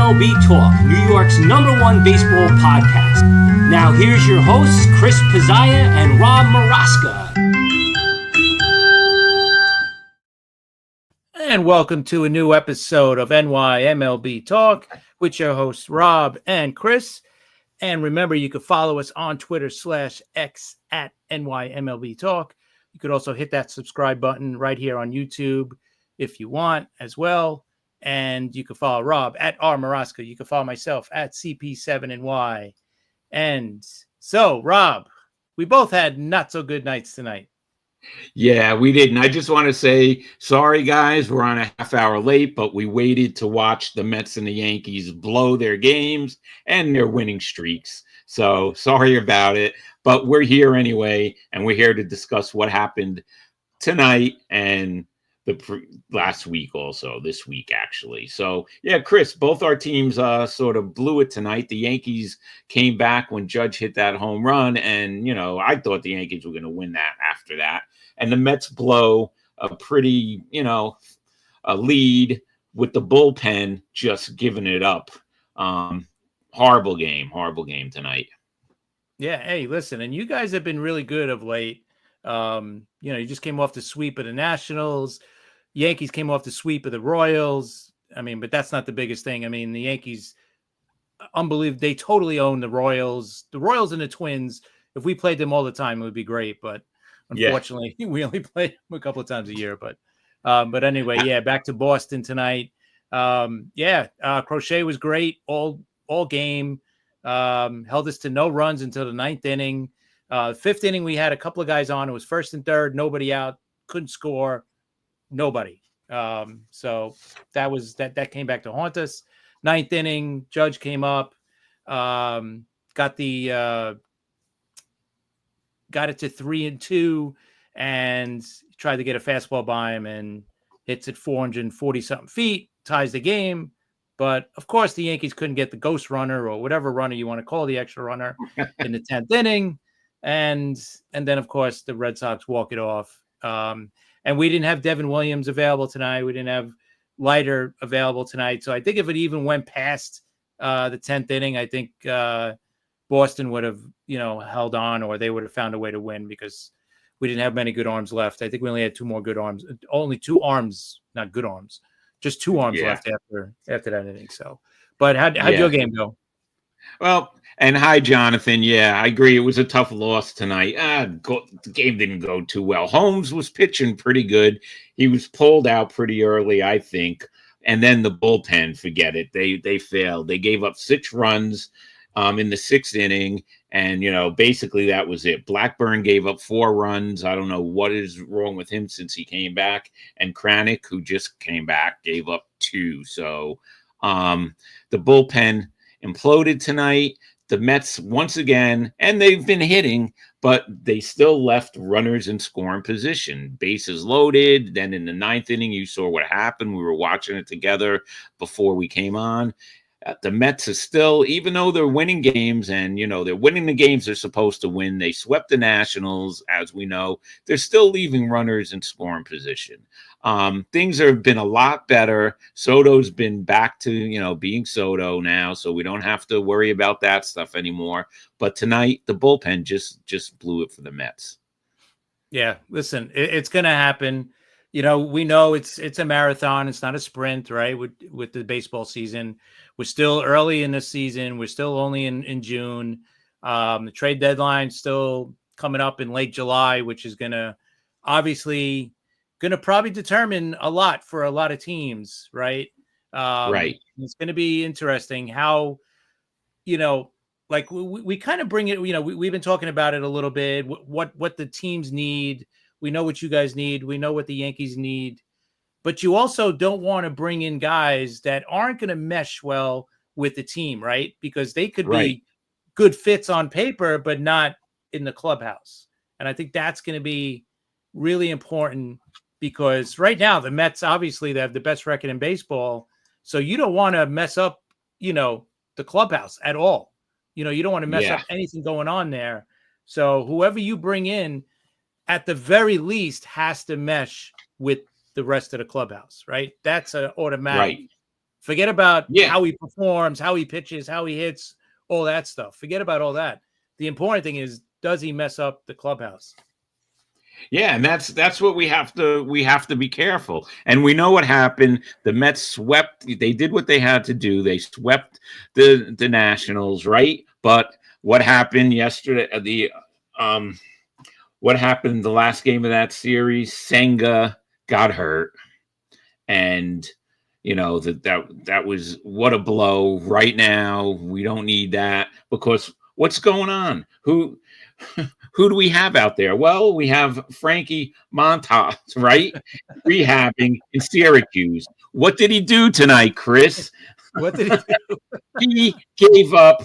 MLB Talk, New York's #1 baseball podcast. Now here's your hosts, Chris Pizzaya and Rob Maraska. And welcome to a new episode of NYMLB Talk with your hosts, Rob and Chris. And remember, you can follow us on Twitter /X at NYMLB Talk. You could also hit that subscribe button right here on YouTube if you want as well. And you can follow Rob at R Maraska. You can follow myself at CP7NY. And so, Rob, we both had not so good nights tonight. Yeah, we didn't. I just want to say sorry, guys. We're on a half hour late, but we waited to watch the Mets and the Yankees blow their games and their winning streaks. So sorry about it, but we're here anyway, and we're here to discuss what happened tonight and last week, also this week, actually. So yeah, Chris, both our teams sort of blew it tonight. The Yankees came back when Judge hit that home run, and I thought the Yankees were going to win that after that. And the Mets blow a pretty, a lead with the bullpen just giving it up. Horrible game tonight. Yeah, hey, listen, and you guys have been really good of late. You just came off the sweep of the Nationals. Yankees came off the sweep of the Royals. I mean, but that's not the biggest thing. I mean, the Yankees, unbelievable. They totally own the Royals. The Royals and the Twins, if we played them all the time, it would be great. But unfortunately, we only play them a couple of times a year. But anyway, yeah, back to Boston tonight. Crochet was great all game. Held us to no runs until the 9th inning. 5th inning, we had a couple of guys on. It was 1st and 3rd, nobody out, couldn't score, nobody. So that was that came back to haunt us. 9th inning, Judge came up, got it to 3-2, and tried to get a fastball by him and hits it 440 something feet, ties the game. But of course, the Yankees couldn't get the ghost runner or whatever runner you want to call the extra runner in the 10th inning. And then, of course, the Red Sox walk it off. And we didn't have Devin Williams available tonight. We didn't have Leiter available tonight. So I think if it even went past the 10th inning, I think Boston would have, held on, or they would have found a way to win because we didn't have many good arms left. I think we only had 2 more good arms. Only 2 arms, not good arms. Just 2 arms left after that inning. So, but how'd your game go? Well, and hi, Jonathan. Yeah, I agree. It was a tough loss tonight. The game didn't go too well. Holmes was pitching pretty good. He was pulled out pretty early, I think. And then the bullpen, forget it. They failed. They gave up 6 runs in the 6th inning. And, basically that was it. Blackburn gave up 4 runs. I don't know what is wrong with him since he came back. And Kranick, who just came back, gave up 2. So the bullpen imploded tonight. The Mets, once again, and they've been hitting, but they still left runners in scoring position. Bases loaded. Then in the 9th inning, you saw what happened. We were watching it together before we came on. The Mets are still, even though they're winning games and, they're winning the games they're supposed to win. They swept the Nationals, as we know. They're still leaving runners in scoring position. Things have been a lot better. Soto's been back to, being Soto now, so we don't have to worry about that stuff anymore. But tonight, the bullpen just blew it for the Mets. Yeah, listen, it's going to happen. We know it's a marathon. It's not a sprint, right? With the baseball season, we're still early in the season. We're still only in June. The trade deadline still coming up in late July, which is obviously going to probably determine a lot for a lot of teams, right? Right. It's going to be interesting how, like we kind of bring it. We've been talking about it a little bit. What the teams need. We know what you guys need. We know what the Yankees need. But you also don't want to bring in guys that aren't going to mesh well with the team, right? Because they could be good fits on paper, but not in the clubhouse. And I think that's going to be really important because right now the Mets, obviously, they have the best record in baseball. So you don't want to mess up, the clubhouse at all. You don't want to mess up anything going on there. So whoever you bring in, at the very least, has to mesh with the rest of the clubhouse, right? That's an automatic Forget about Yeah. how he performs, how he pitches, how he hits, all that stuff. Forget about all that. The important thing is, does he mess up the clubhouse? Yeah, and that's what we have to be careful. And we know what happened. The Mets swept. They did what they had to do. They swept the Nationals, right? But what happened yesterday? What happened the last game of that series? Senga got hurt, and that was what a blow. Right now, we don't need that because what's going on? Who do we have out there? Well, we have Frankie Montas, right? Rehabbing in Syracuse. What did he do tonight, Chris? What did he do? He gave up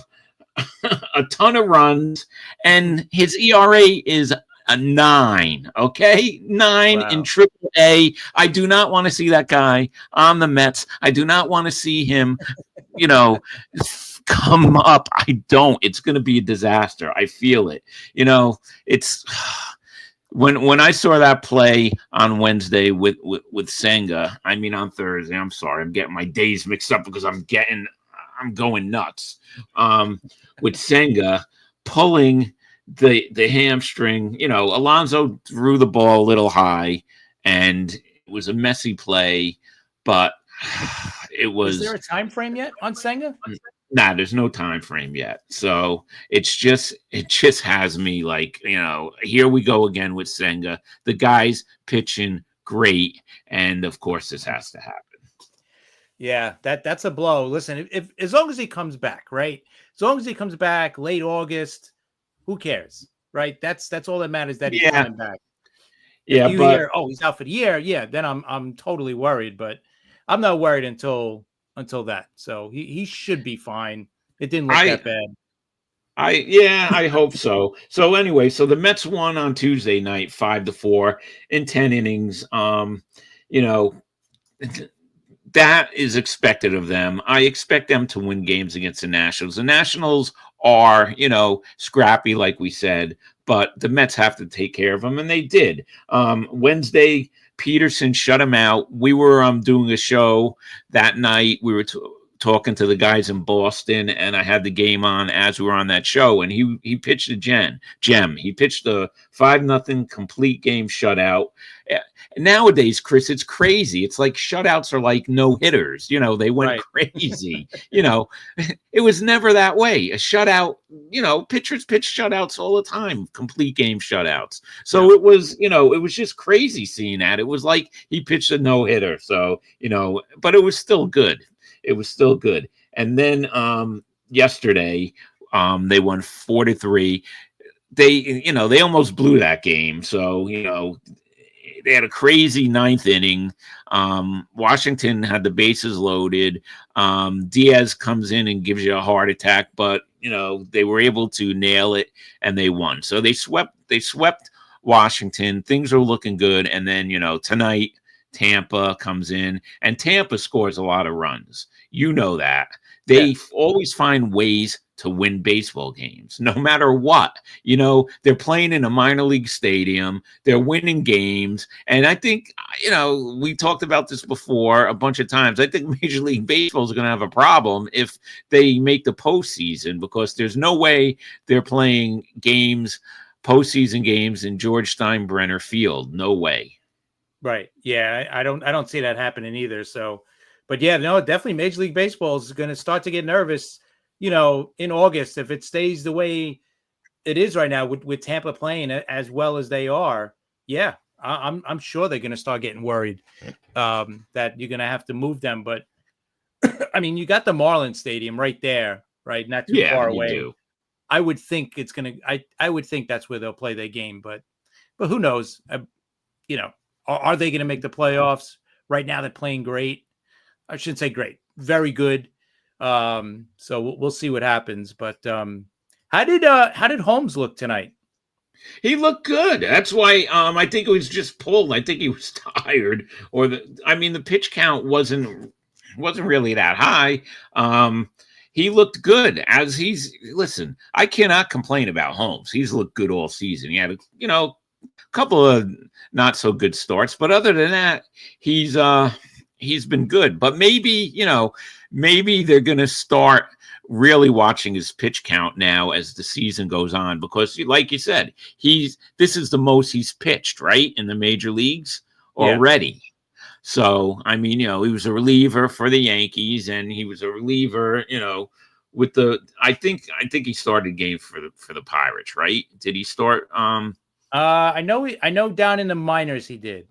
a ton of runs, and his ERA is a 9. Okay, 9 Wow. in AAA. I do not want to see that guy on the Mets. I do not want to see him, come up. I don't. It's going to be a disaster. I feel it. It's when I saw that play on Wednesday with Senga. I mean on Thursday. I'm sorry. I'm getting my days mixed up because I'm going nuts. With Senga pulling the hamstring. Alonso threw the ball a little high, and it was a messy play, but it was. Is there a time frame yet on Senga? Nah, there's no time frame yet. So it just has me like, here we go again with Senga. The guy's pitching great, and of course this has to happen. Yeah, that's a blow. Listen, if as long as he comes back, right? As long as he comes back late August, who cares, right? That's all that matters, that he's coming back. Yeah, if you hear, he's out for the year, yeah, then I'm totally worried, but I'm not worried until that. So he should be fine. It didn't look that bad. I hope so. So anyway, the Mets won on Tuesday night 5-4 in 10 innings. That is expected of them. I expect them to win games against the Nationals. The Nationals are, scrappy, like we said, but the Mets have to take care of them, and they did. Wednesday, Peterson shut him out. We were doing a show that night. We were talking to the guys in Boston, and I had the game on as we were on that show, and he pitched a gem. He pitched a 5-0 complete game shutout. Nowadays, Chris, it's crazy. It's like shutouts are like no hitters. They went crazy. It was never that way. A shutout, pitchers pitch shutouts all the time, complete game shutouts. So it was, it was just crazy seeing that. It was like he pitched a no hitter. So, but it was still good. It was still good. And then yesterday, they won 4-3. They almost blew that game. So, they had a crazy 9th inning. Washington had the bases loaded. Diaz comes in and gives you a heart attack, but they were able to nail it and they won. So they swept Washington. Things are looking good. And then, tonight Tampa comes in, and Tampa scores a lot of runs. That. They always find ways to win baseball games, no matter what. They're playing in a minor league stadium. They're winning games. And I think, we talked about this before a bunch of times. I think Major League Baseball is going to have a problem if they make the postseason, because there's no way they're playing games, postseason games in George Steinbrenner Field. No way. Right. Yeah, I don't see that happening either. So, but yeah, no, definitely Major League Baseball is going to start to get nervous, in August, if it stays the way it is right now with Tampa playing as well as they are. Yeah, I'm sure they're going to start getting worried that you're going to have to move them. But I mean, you got the Marlins Stadium right there, right? Not too far away. Do. I would think it's going to, I would think that's where they'll play their game, but who knows? Are they going to make the playoffs? Right now, they're playing great. I shouldn't say great, very good. So we'll see what happens. But how did Holmes look tonight? He looked good. That's why I think it was just pulled. I think he was tired, or the pitch count wasn't really that high. He looked good listen, I cannot complain about Holmes. He's looked good all season. He had a couple of not so good starts, but other than that, he's he's been good. But maybe they're going to start really watching his pitch count now as the season goes on, because like you said, this is the most he's pitched, right, in the major leagues already. So, I mean, he was a reliever for the Yankees, and he was a reliever, with I think he started game for the Pirates, right? Did he start? I know down in the minors he did.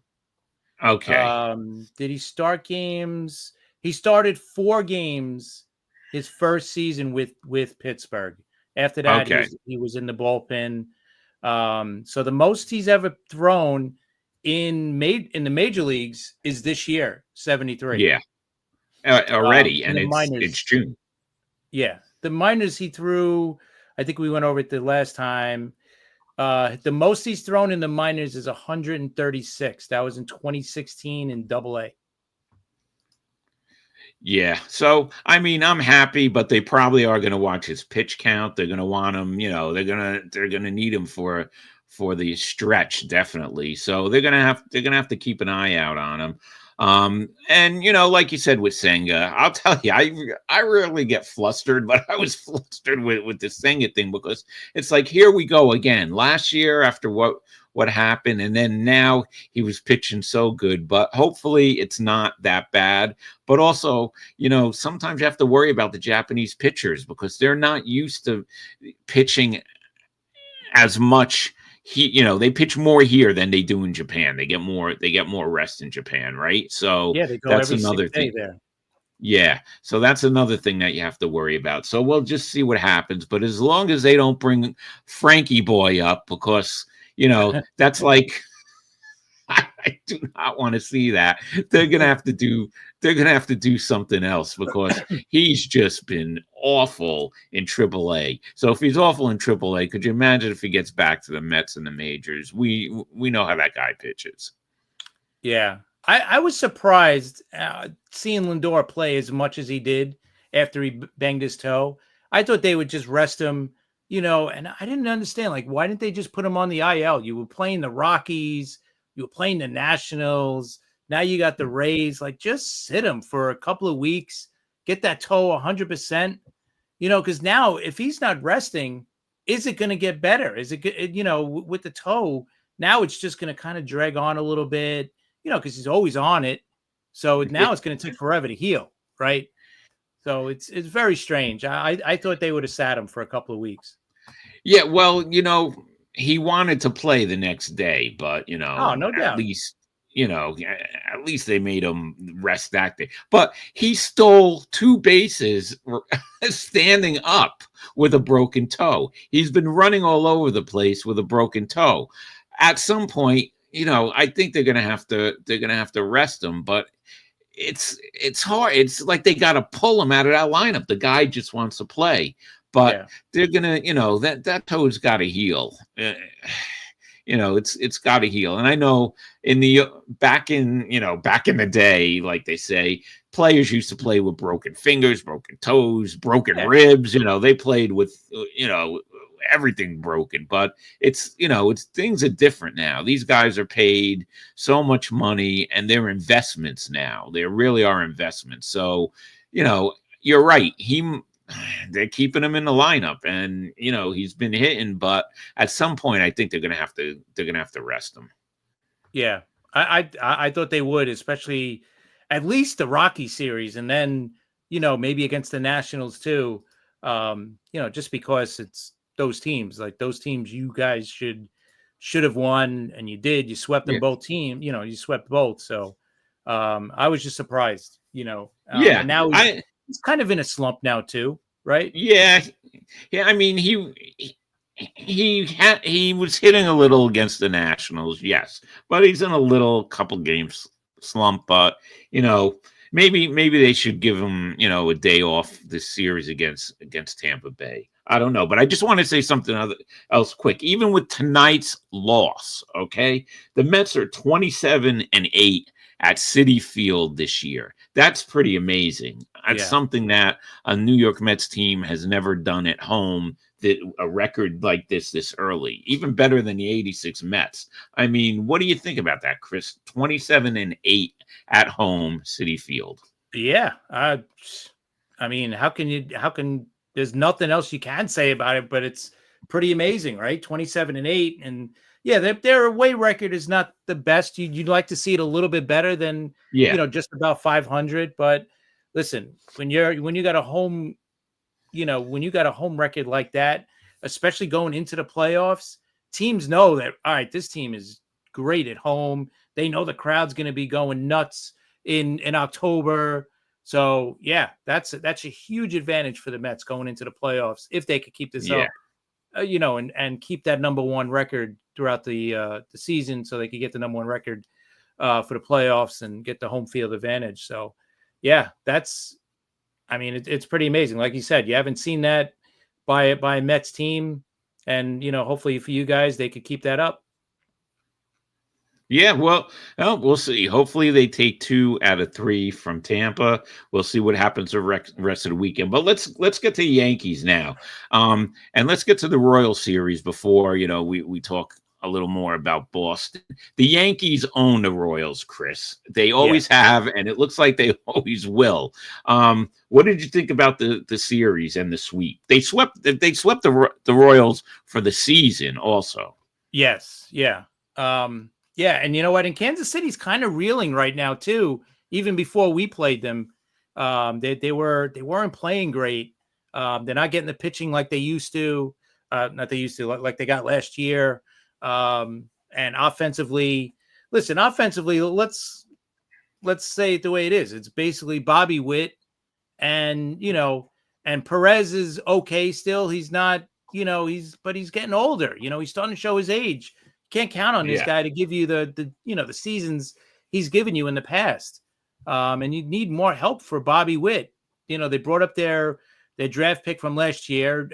Okay. Did he start games? He started 4 games his first season with Pittsburgh. After that, he was in the bullpen. So the most he's ever thrown in the major leagues is this year, 73. Yeah. Already, and minors, it's June. Yeah, the minors he threw. I think we went over it the last time. The most he's thrown in the minors is 136. That was in 2016 in Double-A. Yeah. So, I mean, I'm happy, but they probably are going to watch his pitch count. They're going to want him, they're going to need him for the stretch, definitely. So they're going to have to keep an eye out on him. And like you said with Senga, I'll tell you, I rarely get flustered, but I was flustered with the Senga thing, because it's like, here we go again. Last year, after what happened, and then now he was pitching so good, but hopefully it's not that bad. But also, sometimes you have to worry about the Japanese pitchers, because they're not used to pitching as much. They pitch more here than they do in Japan. They get more rest in Japan, right? So yeah, they go that's every another 6 day thing there. Yeah, so that's another thing that you have to worry about. So we'll just see what happens. But as long as they don't bring Frankie Boy up, because that's like, I do not want to see that. They're gonna have to do something else, because he's just been awful in AAA. So if he's awful in AAA, could you imagine if he gets back to the Mets and the majors? We know how that guy pitches. Yeah, I was surprised seeing Lindor play as much as he did after he banged his toe. I thought they would just rest him, and I didn't understand, like, why didn't they just put him on the IL? You were playing the Rockies, you were playing the Nationals, now you got the Rays. Like, just sit him for a couple of weeks, get that toe 100%, because now if he's not resting, is it going to get better? Is it, with the toe, now it's just going to kind of drag on a little bit, because he's always on it. So now it's going to take forever to heal, right? So it's very strange. I thought they would have sat him for a couple of weeks. Yeah, well, he wanted to play the next day, but oh, no doubt. At least they made him rest that day. But he stole 2 bases standing up with a broken toe. He's been running all over the place with a broken toe. At some point, I think they're gonna have to rest him, but it's hard. It's like they got to pull him out of that lineup. The guy just wants to play, but they're gonna, that toe's got to heal. It's got to heal. And I know back in the day, like they say, players used to play with broken fingers, broken toes, broken ribs. They played with everything broken. But it's things are different now. These guys are paid so much money, and they're investments now. They really are investments. So you're right. They're keeping him in the lineup, and he's been hitting, but at some point I think they're gonna have to rest him. Yeah, I thought they would, especially at least the Rocky series, and then maybe against the Nationals too. Just because it's those teams, you guys should have won, and you did. You swept them both teams. You swept both. So I was just surprised. And now he's kind of in a slump now too, right? Yeah. I mean, he was hitting a little against the Nationals, yes, but he's in a little couple games slump. But maybe they should give him a day off this series against Tampa Bay. I don't know, but I just want to say something else quick. Even with tonight's loss, okay, the Mets are 27-8 at Citi Field this year. That's pretty amazing. That's something that a New York Mets team has never done at home a record like this early, even better than the 86 Mets. I mean, what do you think about that, Chris? 27-8 at home, Citi Field. Yeah. I mean, how can there's nothing else you can say about it, but it's pretty amazing, right? 27-8. And yeah, their away record is not the best. You'd like to see it a little bit better than, just about 500. But listen, when you got a home, when you got a home record like that, especially going into the playoffs, teams know that, all right, this team is great at home. They know the crowd's going to be going nuts in October. So yeah, that's a huge advantage for the Mets going into the playoffs if they could keep this up, and keep that number one record throughout the season, so they could get the number one record for the playoffs and get the home field advantage. So yeah, it's pretty amazing. Like you said, you haven't seen that by a Mets team, and hopefully for you guys, they could keep that up. Yeah, well, we'll see. Hopefully they take 2 out of 3 from Tampa. We'll see what happens the rest of the weekend. But let's get to the Yankees now. And let's get to the Royal Series before, we talk a little more about Boston. The Yankees own the Royals, Chris. They always have, and it looks like they always will. What did you think about the series and the sweep? They swept the Royals for the season also. Yes, yeah. Yeah, and you know what? And Kansas City's kind of reeling right now too. Even before we played them, they weren't playing great. They're not getting the pitching like they used to. Not they used to, like they got last year. And offensively, let's say it the way it is. It's basically Bobby Witt, and Perez is okay still. He's not, but he's getting older. He's starting to show his age. Can't count on this guy to give you the seasons he's given you in the past. And you need more help for Bobby Witt. They brought up their draft pick from last year,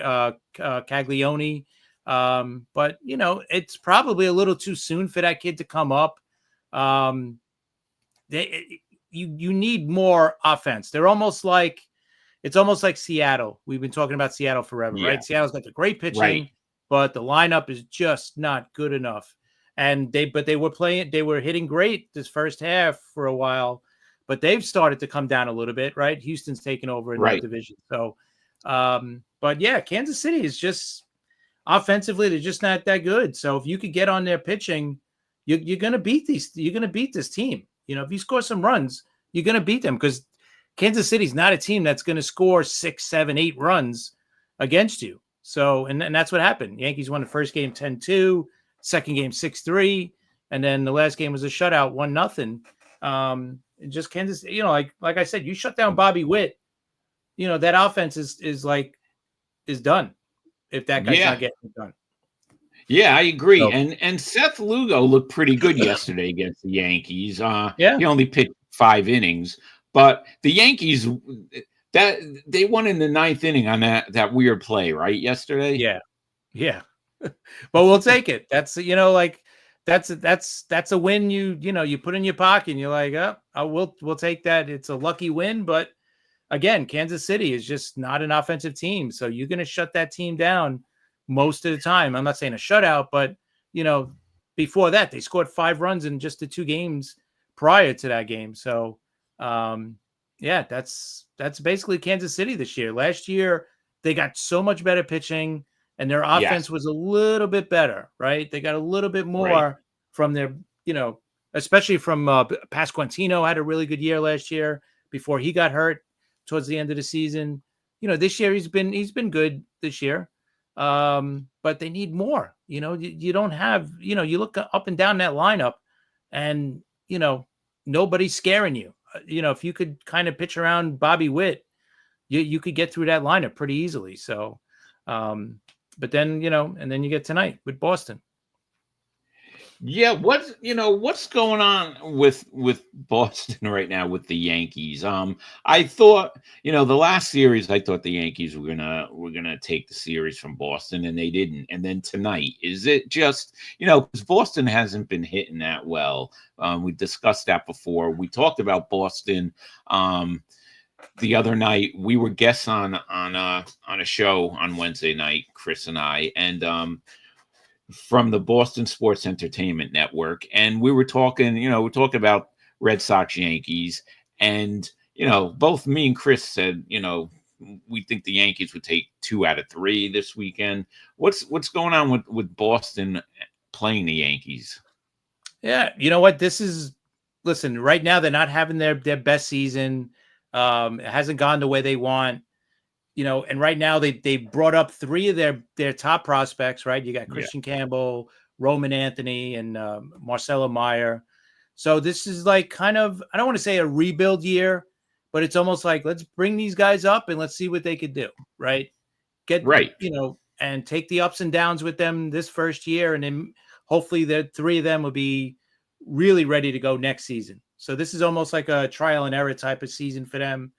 Caglione. But it's probably a little too soon for that kid to come up. You need more offense. It's almost like Seattle. We've been talking about Seattle forever, right? Seattle's got the great pitching, but the lineup is just not good enough. And they were hitting great this first half for a while, but they've started to come down a little bit, right? Houston's taken over in that division. So, but yeah, Kansas City is just offensively, they're just not that good. So if you could get on their pitching, you're going to beat this team. If you score some runs, you're going to beat them, because Kansas City's not a team that's going to score 6, 7, 8 runs against you. So, and that's what happened. Yankees won the first game 10-2, second game 6-3, and then the last game was a shutout, 1-0. Just Kansas, like I said, you shut down Bobby Witt, that offense is done if that guy's not getting it done. Yeah, I agree. So, and Seth Lugo looked pretty good yesterday against the Yankees. He only pitched 5 innings, but the Yankees, that they won in the 9th inning on that weird play, right? Yesterday. Yeah. But we'll take it. That's that's a win. You put in your pocket and you're like, we'll take that. It's a lucky win, but again, Kansas City is just not an offensive team, so you're going to shut that team down most of the time. I'm not saying a shutout, but before that, they scored 5 runs in just the 2 games prior to that game. So, that's basically Kansas City this year. Last year, they got so much better pitching, and their offense was a little bit better, right? They got a little bit more from their, especially from Pasquantino had a really good year last year before he got hurt towards the end of the season. This year he's been good this year. But they need more. You don't have, you look up and down that lineup, and nobody's scaring you. If you could kind of pitch around Bobby Witt, you could get through that lineup pretty easily. So, but then and then you get tonight with Boston. Yeah, what's going on with Boston right now with the Yankees? I thought, the last series, I thought the Yankees were gonna take the series from Boston, and they didn't. And then tonight, is it just, because Boston hasn't been hitting that well? We discussed that before. We talked about Boston, the other night we were guests on a show on Wednesday night, Chris and I, and from the Boston Sports Entertainment Network, and we were talking, we talked about Red Sox Yankees, and both me and Chris said, we think the Yankees would take 2 out of 3 this weekend. What's going on with Boston playing the Yankees? Yeah, you know what? Listen, right now they're not having their best season. It hasn't gone the way they want. And right now they brought up 3 of their top prospects, right? You got Christian Campbell, Roman Anthony, and Marcelo Meyer. So this is like kind of, I don't want to say a rebuild year, but it's almost like, let's bring these guys up and let's see what they could do, right? And take the ups and downs with them this first year. And then hopefully the 3 of them will be really ready to go next season. So this is almost like a trial and error type of season for them.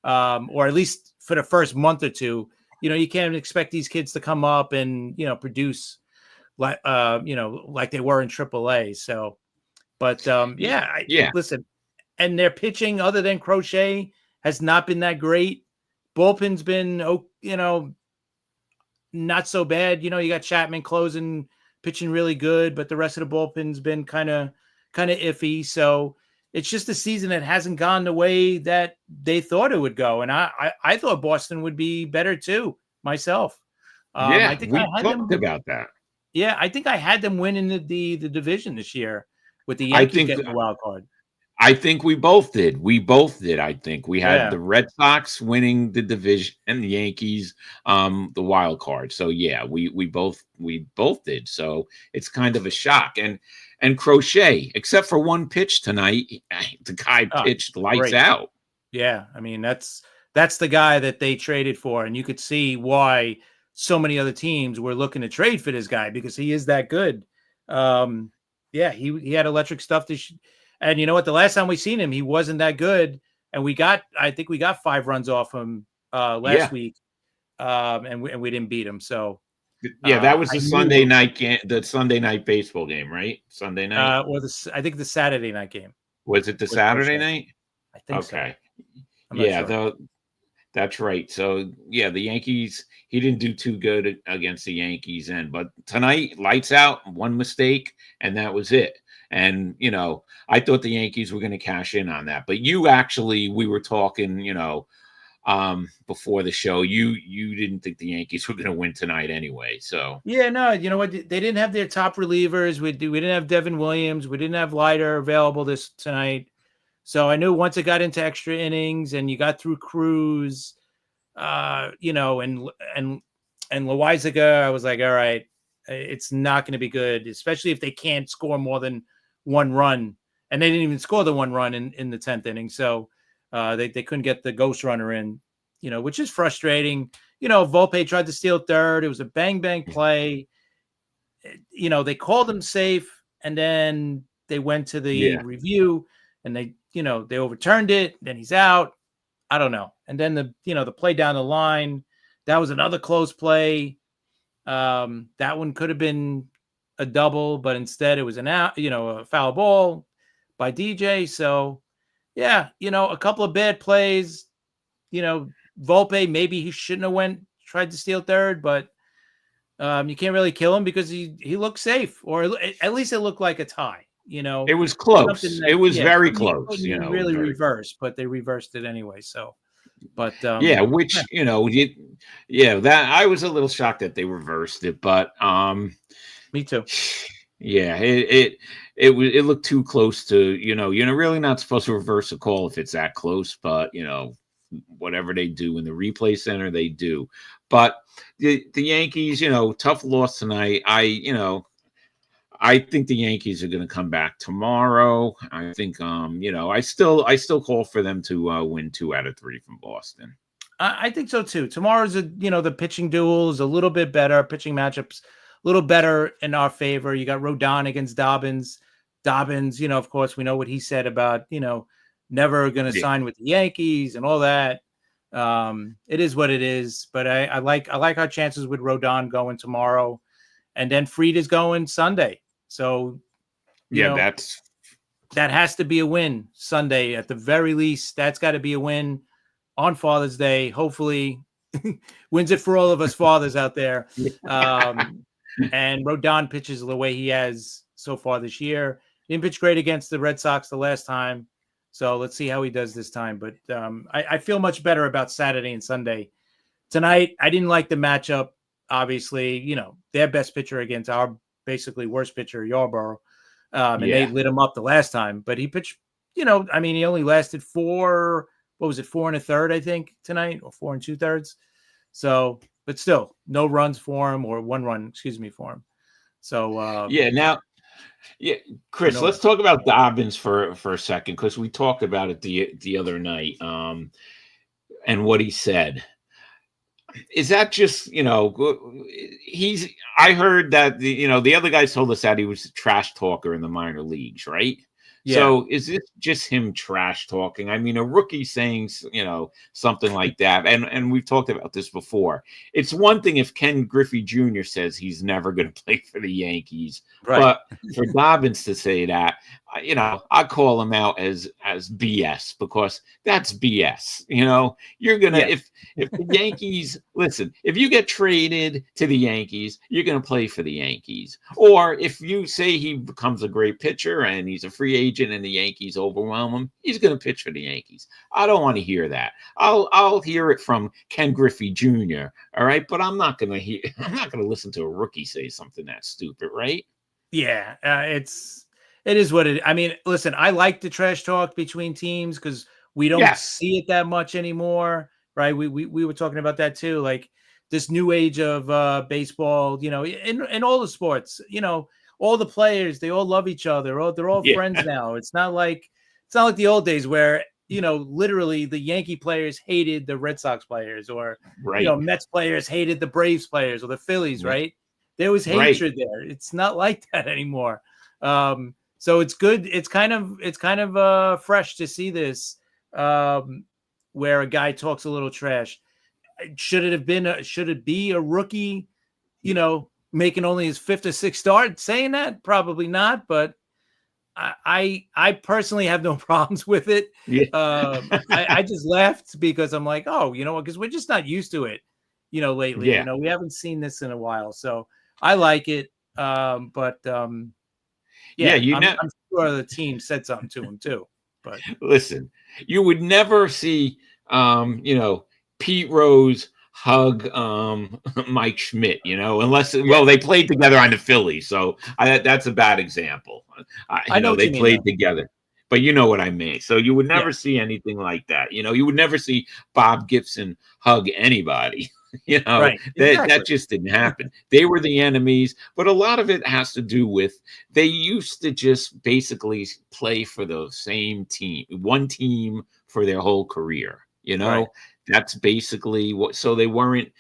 Or at least for the first month or two, you can't expect these kids to come up and, produce like they were in AAA. So, but listen, and their pitching other than Crochet has not been that great. Bullpen's been, not so bad. You got Chapman closing, pitching really good, but the rest of the bullpen's been kind of iffy. So it's just a season that hasn't gone the way that they thought it would go. And I thought Boston would be better too, myself. I think we talked about that. Yeah, I think I had them winning the division this year with the Yankees getting the wild card. I think we both did. I think we had the Red Sox winning the division and the Yankees the wild card. So yeah, we both did. So it's kind of a shock. And Crochet, except for one pitch tonight, the guy pitched lights out. Yeah, I mean that's the guy that they traded for, and you could see why so many other teams were looking to trade for this guy because he is that good. He had electric stuff and you know what? The last time we seen him, he wasn't that good, and I think we got 5 runs off him last week, and we didn't beat him. So. Yeah, that was the Sunday night game, the Sunday night baseball game, right? Sunday night. I think the Saturday night game. Was it the Saturday night? I think okay. So. Yeah, sure. That's right. So yeah, the Yankees. He didn't do too good against the Yankees, but tonight, lights out, one mistake, and that was it. And I thought the Yankees were going to cash in on that, but we were talking, before the show, you didn't think the Yankees were going to win tonight anyway. So yeah, no, you know what? They didn't have their top relievers. We didn't have Devin Williams. We didn't have Leiter available tonight. So I knew once it got into extra innings and you got through Cruz, and Loaizaga, I was like, all right, it's not going to be good, especially if they can't score more than 1 run. And they didn't even score the 1 run in the 10th inning. So they couldn't get the ghost runner in, which is frustrating. Volpe tried to steal third. It was a bang play. They called him safe, and then they went to the review, and they overturned it. Then he's out. I don't know. And then the play down the line, that was another close play. That one could have been a double, but instead it was a foul ball by DJ. So. Yeah, a couple of bad plays. Volpe, maybe he shouldn't have tried to steal third, but you can't really kill him because he looked safe, or at least it looked like a tie. It was close. It was very close. Really reversed, but they reversed it anyway. So, but that I was a little shocked that they reversed it, but me too. Yeah, it looked too close to, you're really not supposed to reverse a call if it's that close, but whatever they do in the replay center, they do. But the Yankees, tough loss tonight. I think the Yankees are going to come back tomorrow. I think I still call for them to win 2 out of 3 from Boston. I think so too. Tomorrow's the pitching duel is a little bit better, pitching matchups a little better in our favor. You got Rodon against Dobbins. Dobbins, of course, we know what he said about, never going to sign with the Yankees and all that. It is what it is. But I like our chances with Rodon going tomorrow. And then Fried is going Sunday. So, that has to be a win Sunday at the very least. That's got to be a win. on Father's Day. Hopefully wins it for all of us fathers out there. And Rodon pitches the way he has so far this year. Didn't pitch great against the Red Sox the last time. So let's see how he does this time. But I feel much better about Saturday and Sunday. Tonight, I didn't like the matchup. Obviously, their best pitcher against our basically worst pitcher, Yarborough. And they lit him up the last time. But he pitched, he only lasted 4 1/3, I think, tonight, or 4 2/3. So, but still, no runs for him, or 1 run, for him. So, Chris, let's talk about Dobbins for a second, because we talked about it the other night, and what he said. Is that just, I heard that the other guys told us that he was a trash talker in the minor leagues, right? Yeah. So is this just him trash talking? I mean, a rookie saying, something like that. And we've talked about this before. It's one thing if Ken Griffey Jr. says he's never going to play for the Yankees, right? But for Dobbins to say that, I call him out as BS, because that's BS. You're going to, if the Yankees, listen, if you get traded to the Yankees, you're going to play for the Yankees. Or if you say he becomes a great pitcher and he's a free agent and the Yankees overwhelm him, he's going to pitch for the Yankees. I don't want to hear that. I'll hear it from Ken Griffey Jr. All right. But I'm not going to listen to a rookie say something that stupid. Right. Yeah. It is what it. I mean, listen, I like the trash talk between teams because we don't see it that much anymore, right? We were talking about that too, like this new age of baseball. In all the sports, all the players, they all love each other. They're all friends now. It's not like the old days where literally the Yankee players hated the Red Sox players, or Mets players hated the Braves players, or the Phillies, right? There was hatred there. It's not like that anymore. So it's good. It's kind of fresh to see this, where a guy talks a little trash. Should it be a rookie, making only his 5th or 6th start saying that? Probably not. But I personally have no problems with it. Yeah. I just laughed because I'm like, oh, because we're just not used to it, lately. Yeah. We haven't seen this in a while, so I like it. I'm sure the team said something to him too. But listen, you would never see, Pete Rose hug Mike Schmidt, unless they played together on the Phillies. So that's a bad example. I know they played together, but you know what I mean. So you would never see anything like that. You would never see Bob Gibson hug anybody. That just didn't happen. They were the enemies, but a lot of it has to do with they used to just basically play for the same team, one team for their whole career. That's basically what. So they weren't,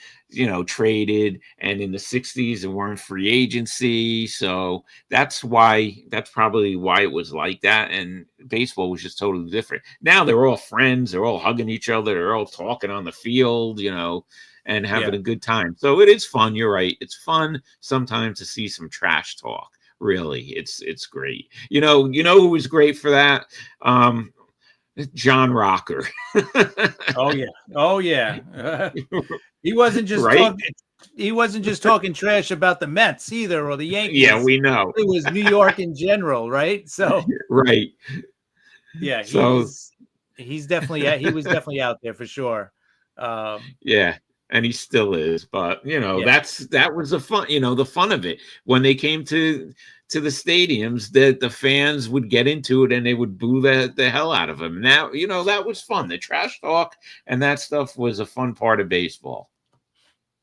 traded, and in the 60s, they weren't free agency. So that's probably why it was like that. And baseball was just totally different. Now they're all friends. They're all hugging each other. They're all talking on the field, and having a good time. So it is fun. You're right. It's fun sometimes to see some trash talk. Really, it's great. Who was great for that? John Rocker. Oh yeah. He wasn't just talking. He wasn't just talking trash about the Mets either, or the Yankees. Yeah, we know. It was New York in general, right? So right. Yeah, he's definitely he was definitely out there for sure. And he still is, but that was the fun. The fun of it when they came to the stadiums, that the fans would get into it and they would boo the hell out of him. Now, that was fun. The trash talk and that stuff was a fun part of baseball.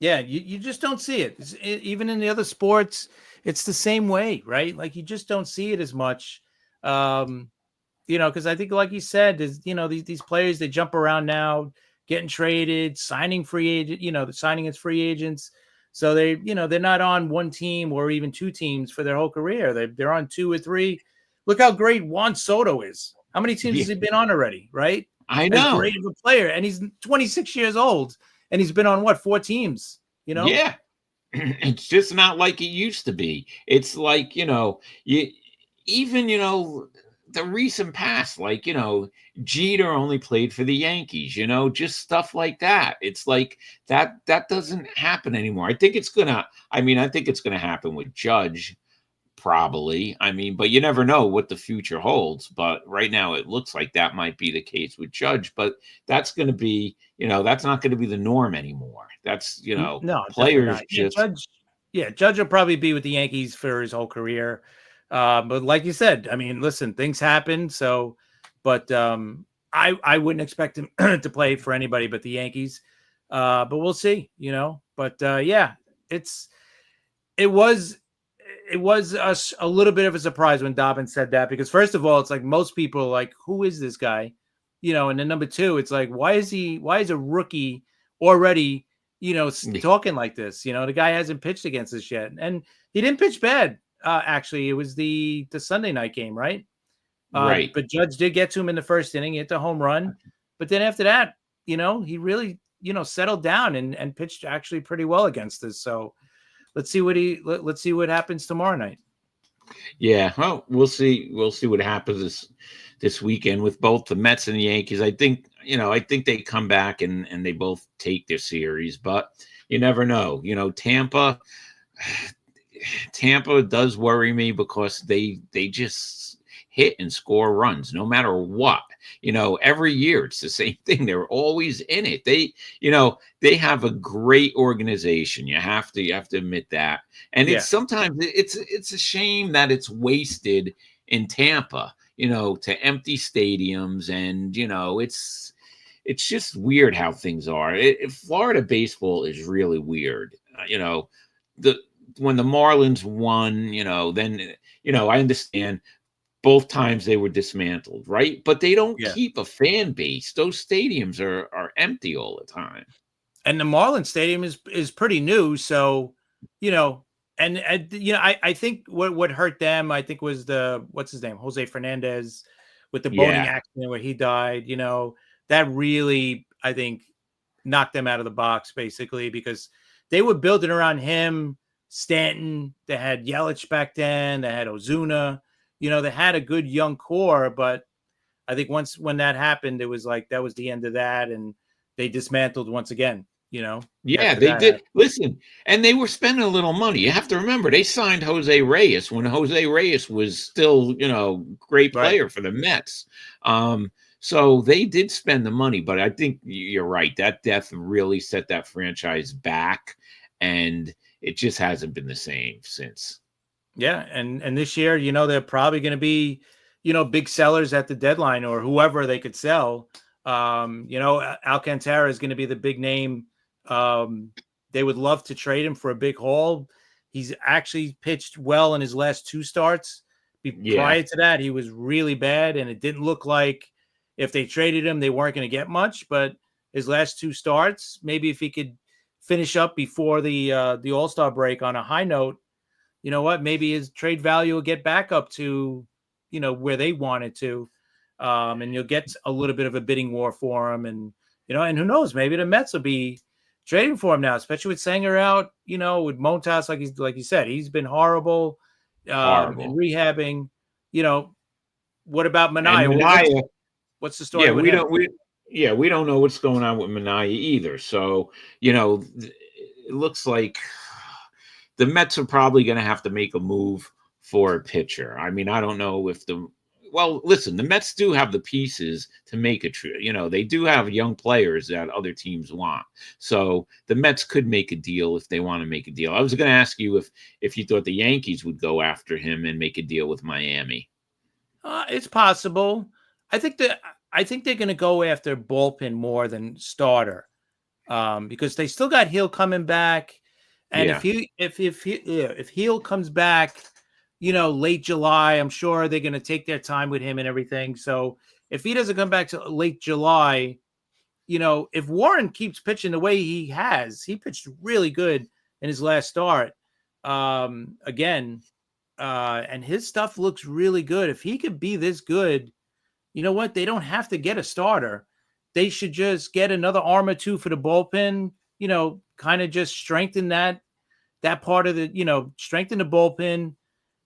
Yeah, you just don't see it. Even in the other sports, it's the same way, right? Like you just don't see it as much. Because I think, like you said, there's these players, they jump around now, getting traded, signing free agent, signing as free agents. So they're not on one team or even 2 teams for their whole career. They're on 2 or 3. Look how great Juan Soto is. How many teams has he been on already? Right. I know. As great of a player, and he's 26 years old, and he's been on 4 teams. Yeah. It's just not like it used to be. It's like the recent past, like, Jeter only played for the Yankees, just stuff like that. It's like that doesn't happen anymore. I think it's gonna happen with Judge, probably. But you never know what the future holds. But right now it looks like that might be the case with Judge. But that's gonna be, that's not gonna be the norm anymore. That's, No, definitely players not. just Judge will probably be with the Yankees for his whole career. But like you said, listen, things happen. So, but I wouldn't expect him to play for anybody but the Yankees. But we'll see, But yeah, it was a little bit of a surprise when Dobbins said that, because first of all, it's like most people are like, who is this guy? And then number two, it's like, why is a rookie already, talking like this? The guy hasn't pitched against us yet. And he didn't pitch bad. Actually, it was the Sunday night game, right? right. But Judge did get to him in the first inning, hit the home run. But then after that, he really, settled down and pitched actually pretty well against us. So let's see what happens tomorrow night. Yeah, well, we'll see. We'll see what happens this weekend with both the Mets and the Yankees. I think they come back and they both take their series, but you never know. Tampa does worry me because they just hit and score runs no matter what. Every year it's the same thing. They're always in it. They have a great organization. You have to admit that. And it's sometimes it's a shame that it's wasted in Tampa, to empty stadiums, and it's just weird how things are. Florida baseball is really weird. When the Marlins won, then I understand both times they were dismantled, right? But they don't keep a fan base. Those stadiums are empty all the time. And the Marlins Stadium is pretty new, so I think what hurt them, I think, was what's his name, Jose Fernandez, with the boating accident where he died. That really, I think, knocked them out of the box, basically, because they were building around him, Stanton. They had Yelich back then. They had Ozuna. They had a good young core, but I think when that happened, it was like that was the end of that, and they dismantled once again. Yeah, they did. Listen, and they were spending a little money. You have to remember, they signed Jose Reyes when Jose Reyes was still, great player for the Mets. So they did spend the money, but I think you're right. That death really set that franchise back, and it just hasn't been the same since. Yeah, and this year, they're probably going to be, big sellers at the deadline, or whoever they could sell. Alcantara is going to be the big name. They would love to trade him for a big haul. He's actually pitched well in his last two starts. Prior to that, he was really bad, and it didn't look like if they traded him, they weren't going to get much. But his last two starts, maybe if he could finish up before the All-Star break on a high note, you know what? Maybe his trade value will get back up to, where they want it to. And you'll get a little bit of a bidding war for him. And, and who knows, maybe the Mets will be trading for him now, especially with Sanger out, with Montas, like you said, he's been horrible, in rehabbing. What about Manaea? What's the story? Yeah, with him? we don't know what's going on with Manaea either. So, it looks like the Mets are probably going to have to make a move for a pitcher. I don't know if listen, the Mets do have the pieces to make a trade. They do have young players that other teams want. So the Mets could make a deal if they want to make a deal. I was going to ask you if you thought the Yankees would go after him and make a deal with Miami. It's possible. I think they're going to go after bullpen more than starter, because they still got Hill coming back. And if Heel comes back, late July, I'm sure they're going to take their time with him and everything. So if he doesn't come back to late July, if Warren keeps pitching the way he pitched really good in his last start, again, and his stuff looks really good. If he could be this good, you know what? They don't have to get a starter. They should just get another arm or two for the bullpen, kind of just strengthen that part of the, strengthen the bullpen,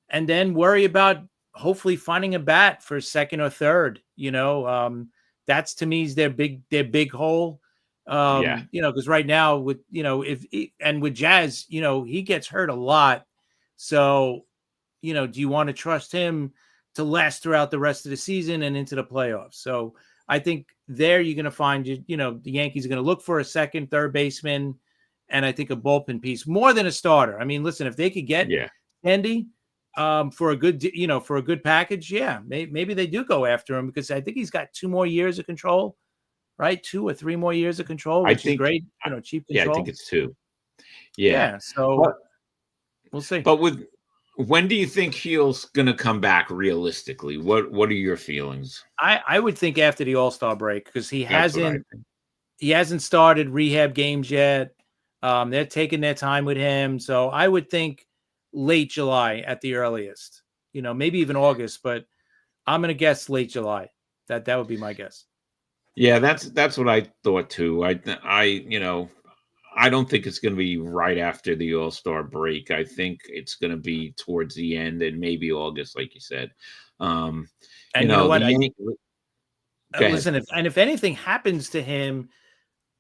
and then worry about hopefully finding a bat for second or third. That's to me is their big hole. Yeah. Because right now with and with Jazz, he gets hurt a lot. So, do you want to trust him to last throughout the rest of the season and into the playoffs? So I think there you're going to find, the Yankees are going to look for a second, third baseman, and I think a bullpen piece more than a starter. I mean, listen, if they could get Andy for a good package, maybe they do go after him, because I think he's got 2 more years of control, right? 2 or 3 more years of control, which is great. Cheap control. Yeah, I think it's 2. Yeah. So we'll see. But when do you think Heal's going to come back realistically? What are your feelings? I would think after the All-Star break, because he hasn't started rehab games yet. They're taking their time with him. So I would think late July at the earliest, maybe even August, but I'm going to guess late July. That would be my guess. Yeah, that's what I thought too. I don't think it's going to be right after the All-Star break. I think it's going to be towards the end and maybe August, like you said. And you know what? Listen, if anything happens to him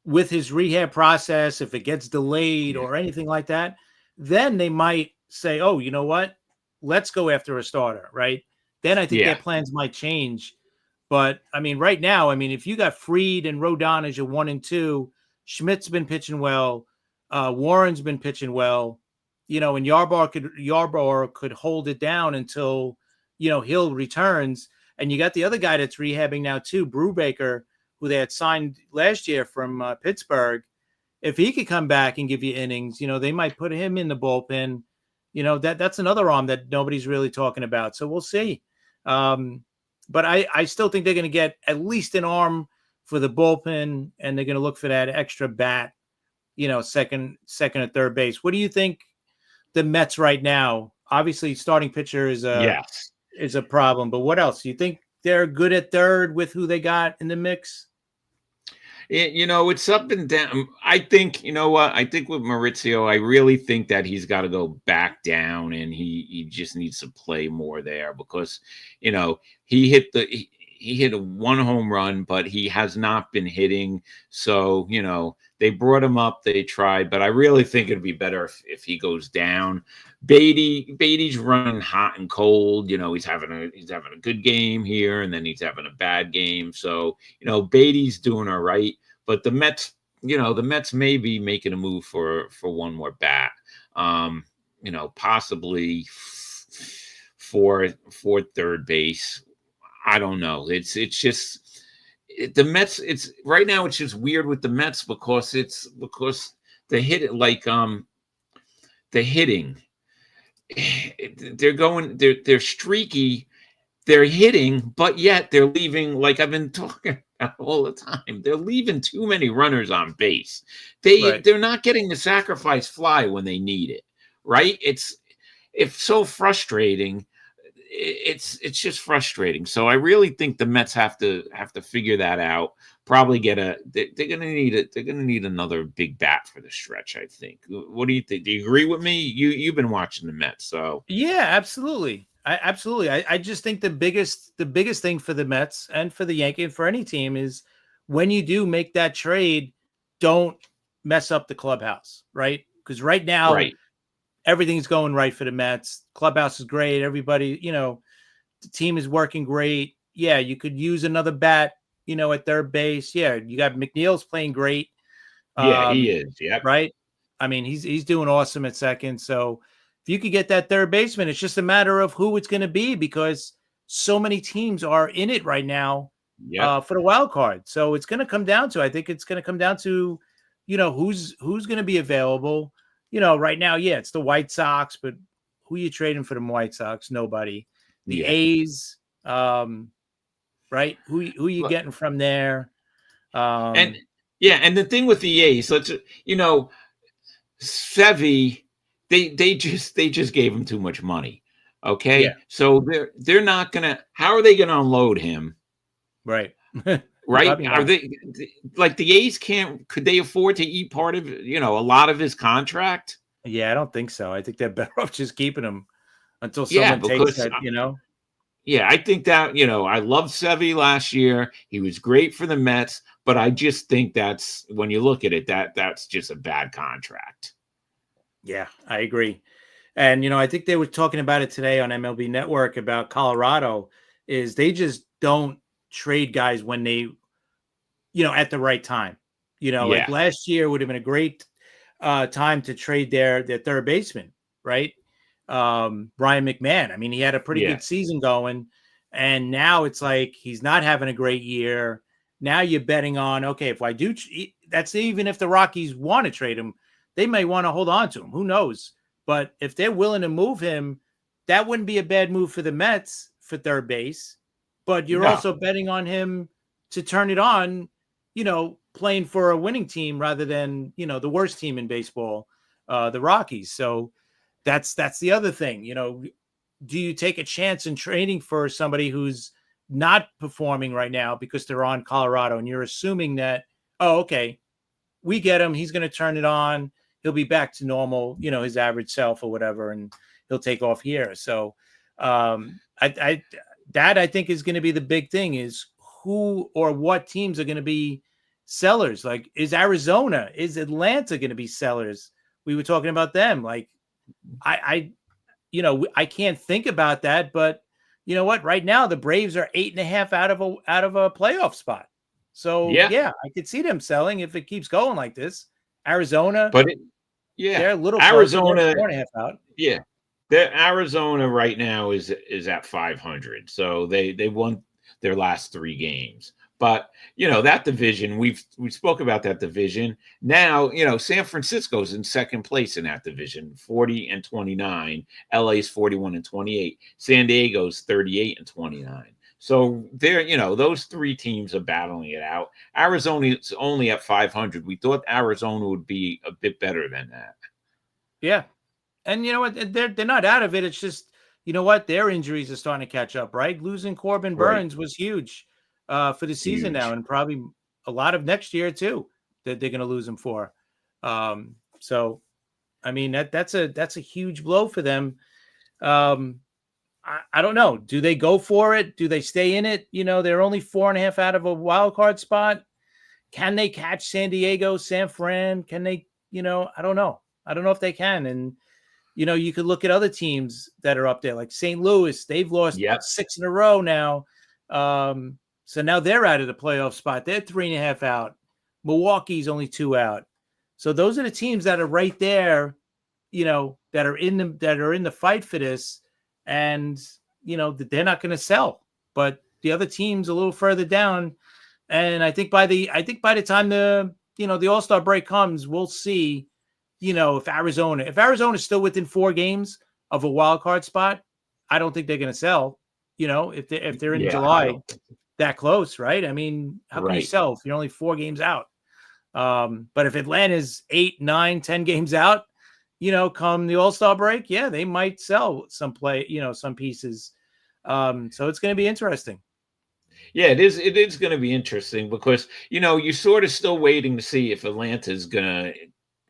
with his rehab process, if it gets delayed or anything like that, then they might say, oh, you know what? Let's go after a starter, right? Then I think their plans might change. But, I mean, right now, if you got Fried and Rodon as your 1 and 2, Schmidt's been pitching well, Warren's been pitching well, and Yarbrough could hold it down until, Hill returns. And you got the other guy that's rehabbing now too, Brubaker, who they had signed last year from Pittsburgh. If he could come back and give you innings, they might put him in the bullpen. That's another arm that nobody's really talking about. So we'll see. But I still think they're going to get at least an arm for the bullpen, and they're going to look for that extra bat, second or third base. What do you think the Mets right now? Obviously, starting pitcher is a problem, but what else? Do you think they're good at third with who they got in the mix? It's up and down. I think, I think with Maurizio, I really think that he's got to go back down, and he just needs to play more there, because, he hit a 1 home run, but he has not been hitting. So, they brought him up, they tried, but I really think it'd be better if he goes down. Beatty's running hot and cold. He's having a good game here, and then he's having a bad game. So, Beatty's doing all right, but the Mets may be making a move for one more bat. Possibly for third base. I don't know. It's just the Mets. It's right now. It's just weird with the Mets because the hitting. They're streaky. They're hitting, but yet they're leaving, like I've been talking about all the time. They're leaving too many runners on base. They're not getting the sacrifice fly when they need it. Right? It's so frustrating. It's just frustrating. So I really think the Mets have to figure that out. Probably they're gonna need another big bat for the stretch, I think. What do you think? Do you agree with me? You've been watching the Mets, so yeah, absolutely. I just think the biggest thing for the Mets and for the Yankees and for any team is when you do make that trade, don't mess up the clubhouse, right? Because right now, everything's going right for the Mets. Clubhouse is great. Everybody, the team is working great. Yeah, you could use another bat, at third base. Yeah, you got McNeil's playing great. Yeah, he is. Yeah, right. He's doing awesome at second. So if you could get that third baseman, it's just a matter of who it's going to be, because so many teams are in it right now for the wild card. So it's going to come down to, I think it's going to come down to, who's going to be available. Right now, it's the White Sox, but who are you trading for the White Sox? Nobody. The A's, right? Who are you getting from there? And the thing with the A's, Sevy, they just gave him too much money. Okay, so they're not gonna. How are they gonna unload him? Right. Right? Are they like the A's could they afford to eat part of, a lot of his contract? Yeah, I don't think so. I think they're better off just keeping him until someone takes that, Yeah, I think that, I loved Sevy last year. He was great for the Mets, but I just think that's, when you look at it, that's just a bad contract. Yeah, I agree. And, I think they were talking about it today on MLB Network about Colorado is they just don't trade guys when they, at the right time. Like Yeah. last year would have been a great time to trade their third baseman, right? Brian McMahon. I mean, he had a pretty Yeah. good season going, and now it's like he's not having a great year. Now you're betting on, okay, if I do, that's even if the Rockies want to trade him, they may want to hold on to him. Who knows? But if they're willing to move him, that wouldn't be a bad move for the Mets for third base. But you're No. also betting on him to turn it on, playing for a winning team rather than, the worst team in baseball, the Rockies. So that's the other thing. Do you take a chance in trading for somebody who's not performing right now because they're on Colorado and you're assuming that, oh, okay, we get him, he's going to turn it on, he'll be back to normal, his average self or whatever, and he'll take off here. So I think is going to be the big thing is who or what teams are going to be sellers. Like, is Atlanta going to be sellers? We were talking about them. Like, I can't think about that, but you know what? Right now, the Braves are 8.5 out of a playoff spot. So yeah, I could see them selling if it keeps going like this. Arizona, but they're a little Arizona, 4.5 out. Yeah, Arizona right now is at 500, so they won their last 3 games. But that division, we spoke about that division. Now San Francisco's in second place in that division, 40-29. LA's 41-28. San Diego's 38-29. So they're those 3 teams are battling it out. Arizona's only at 500. We thought Arizona would be a bit better than that. Yeah. And you know what? They're not out of it. It's just, their injuries are starting to catch up, right? Losing Corbin Burns was huge for the season now, and probably a lot of next year too that they're going to lose him for. So, I mean, that's a huge blow for them. I don't know. Do they go for it? Do they stay in it? They're only 4.5 out of a wild card spot. Can they catch San Diego, San Fran? Can they? I don't know. I don't know if they can. And you could look at other teams that are up there, like St. Louis. They've lost 6 in a row now. So now they're out of the playoff spot. They're 3.5 out. Milwaukee's only 2 out. So those are the teams that are right there, that are in the fight for this. And, they're not going to sell. But the other team's a little further down. And I think by the time the All-Star break comes, we'll see, if Arizona's still within 4 games of a wild card spot, I don't think they're going to sell, if they're in July that close, right? I mean, how can you sell if you're only 4 games out? But if Atlanta's 8, 9, 10 games out, come the All-Star break, they might sell some some pieces. So it's going to be interesting. Yeah, it is. It is going to be interesting because, you're sort of still waiting to see if Atlanta's going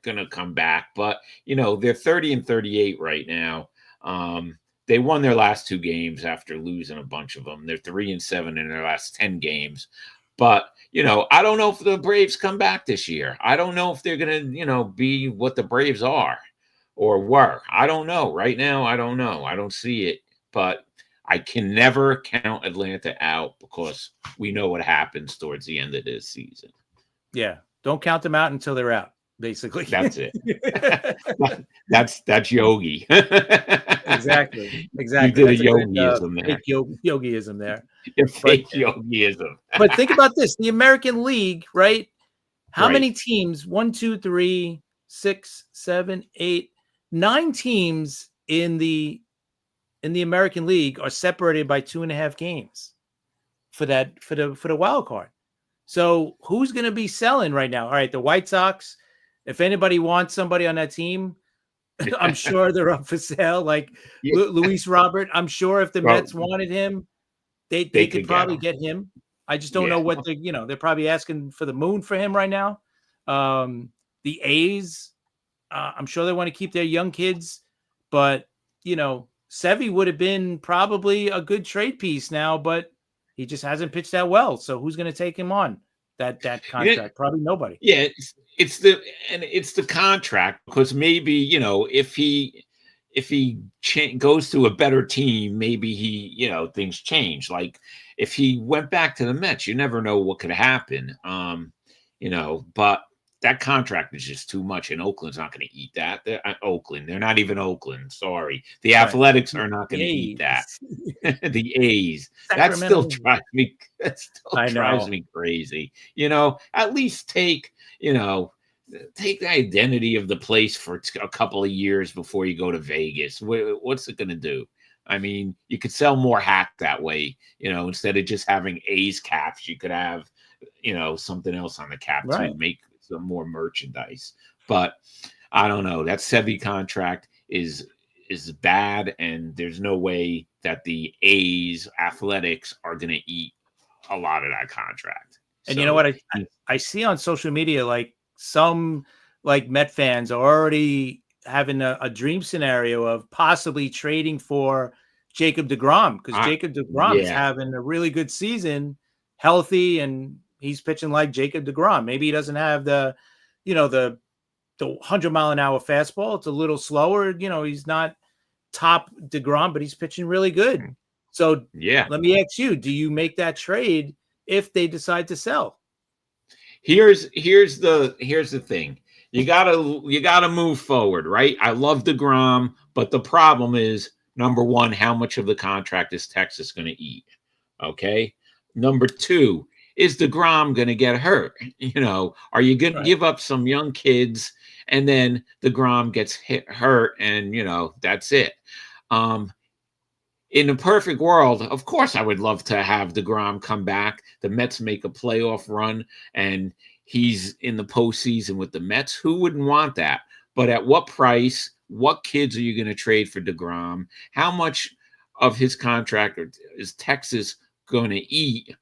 to come back, but they're 30-38 right now. They won their last 2 games after losing a bunch of them. They're 3-7 in their last 10 games. But, I don't know if the Braves come back this year. I don't know if they're going to, be what the Braves are or were. I don't know. Right now, I don't know. I don't see it. But I can never count Atlanta out because we know what happens towards the end of this season. Yeah. Don't count them out until they're out, basically. That's it. That's Yogi. Exactly. You did a yogiism there. Fake yogiism there. Fake yogiism. But think about this. The American League, right? How many teams? 1, 2, 3, 6, 7, 8, 9 teams in the American League are separated by 2.5 games for the wild card. So who's going to be selling right now? All right, the White Sox. If anybody wants somebody on that team, I'm sure they're up for sale. Like Luis Robert, I'm sure if the Mets wanted him, they could probably get him. I just don't know what they're probably asking for the moon for him right now. The A's, I'm sure they want to keep their young kids, but Sevy would have been probably a good trade piece now, but he just hasn't pitched that well. So who's going to take him on that contract? Probably nobody. Yeah, it's the contract, because maybe, if he goes to a better team, maybe things change. Like if he went back to the Mets, you never know what could happen. But that contract is just too much, and Oakland's not going to eat that. They're not even Oakland. Sorry, the Athletics are not going to eat that. The A's. That still drives me. Drives me crazy. At least take the identity of the place for a couple of years before you go to Vegas. What's it going to do? I mean, you could sell more hack that way. Instead of just having A's caps, you could have something else on the cap to make some more merchandise. But I don't know. That Sevy contract is bad, and there's no way that the A's Athletics are going to eat a lot of that contract. And you know what I see on social media, like some Met fans are already having a dream scenario of possibly trading for Jacob deGrom, because Jacob deGrom is having a really good season, healthy, and he's pitching like Jacob deGrom. Maybe he doesn't have the 100-mile-an-hour fastball. It's a little slower. He's not top deGrom, but he's pitching really good. So let me ask you, do you make that trade if they decide to sell? Here's the thing. You gotta move forward, right? I love deGrom, but the problem is, number one, how much of the contract is Texas going to eat? Okay. Number two, is deGrom going to get hurt? Are you going to give up some young kids, and then deGrom gets hurt, and that's it? In a perfect world, of course, I would love to have deGrom come back. The Mets make a playoff run, and he's in the postseason with the Mets. Who wouldn't want that? But at what price? What kids are you going to trade for deGrom? How much of his contract is Texas going to eat?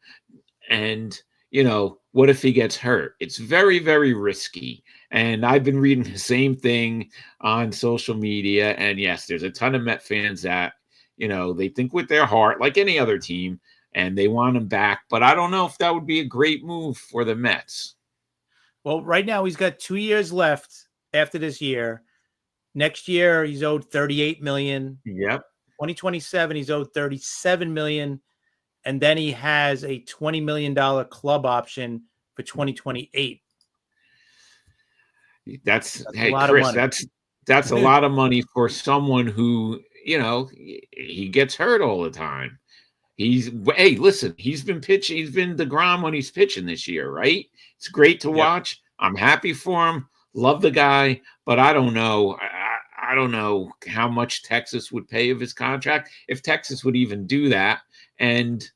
And, what if he gets hurt? It's very, very risky. And I've been reading the same thing on social media. And yes, there's a ton of Met fans that, they think with their heart, like any other team, and they want him back. But I don't know if that would be a great move for the Mets. Well, right now he's got 2 years left after this year. Next year, he's owed $38 million. Yep. 2027, he's owed $37 million. And then he has a $20 million club option for 2028. That's Chris. That's a lot of money for someone who he gets hurt all the time. Listen, he's been pitching. He's been deGrom when he's pitching this year, right? It's great to watch. I'm happy for him. Love the guy, but I don't know. I don't know how much Texas would pay of his contract, if Texas would even do that. And,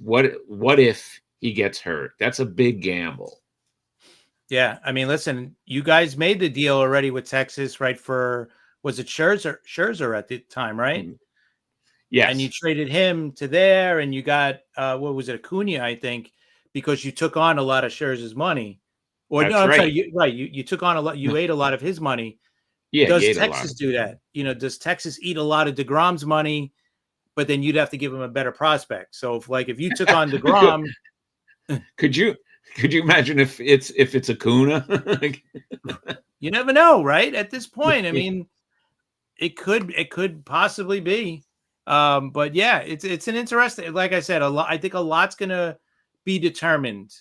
what if he gets hurt? That's a big gamble. Yeah. I mean, listen, you guys made the deal already with Texas, right? Was it Scherzer at the time, right? Yes. And you traded him to there, and you got, what was it, Acuna, I think, because you took on a lot of Scherzer's money. Or That's no, I'm right. sorry. You took on a lot. You ate a lot of his money. Yeah. Does Texas do that? Does Texas eat a lot of deGrom's money, but then you'd have to give him a better prospect? So if you took on deGrom, could you imagine if it's Acuna? You never know, right? At this point, I mean, it could possibly be. But yeah, it's an interesting, like I said, I think a lot's gonna be determined